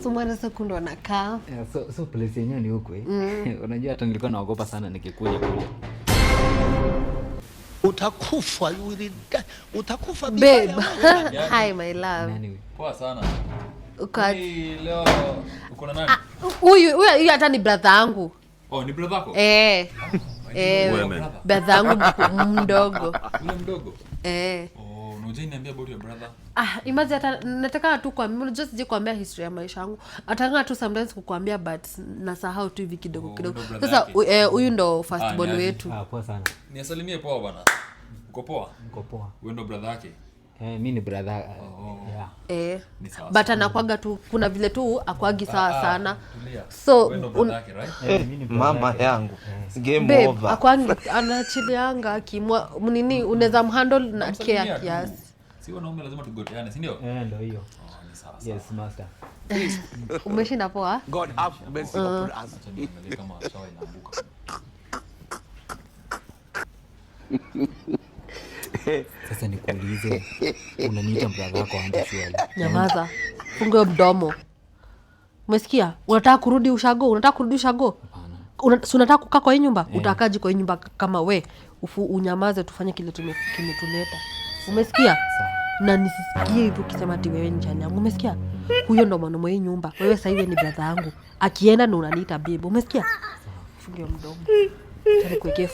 Sumana sekundo anakaa. So place yenyewe ni huko Unajua hata nilikuwa naogopa sana nikikuja kule. Utakufa utakufa babe. Hi my love. Poa sana. Leo uko na nani? Huyu hata ni brother yangu. Oh, ni brother yako? Brother yangu mdogo. Ule mdogo? Oh, unajua niambia about your brother? Imagine hata nataka tu kuambia, just je kuambia history ya maisha yangu. Nataka tu sometimes kukuambia but nasahau tu hivi kidogo. Sasa huyu ndo first born wetu. Poa sana. Niasalimie poa bwana. Uko poa? Niko poa. Wewe ndo brother yake? Mimi ni brother. But anakuaga tu kuna vile tu akwagi sawa sana. So wewe ndo brother yake, right? Mama yangu. Game over. Akwangi anachilianga kimwa nini unaweza mhandle na care kiasi. Si wanaume lazima tugoteane, si ndio? Ndio hiyo. Ni sawa. Yes master. Umeshinda poa? God have mercy upon us. Kama sawa inaanguka. Sasa nikuulize, unaniita brother wako anje shwali? Nyamaza. Funga mdomo. Umesikia? Unataka kurudi ushago? Hapana. Unataka kukaa kwa hii nyumba? Utakaje kwa hii nyumba kama we? Unyamaze tufanye kile kimetuleta. Umesikia? Na nisisikie hivyo ukisema ati wewe ni jani yangu. Umesikia? Huyo ndo mwanaume wa hii nyumba. Wewe sasa hivi ni brother yangu. Akienda ndo unaniita babe. Umesikia? Funga mdomo. Tare kuwekea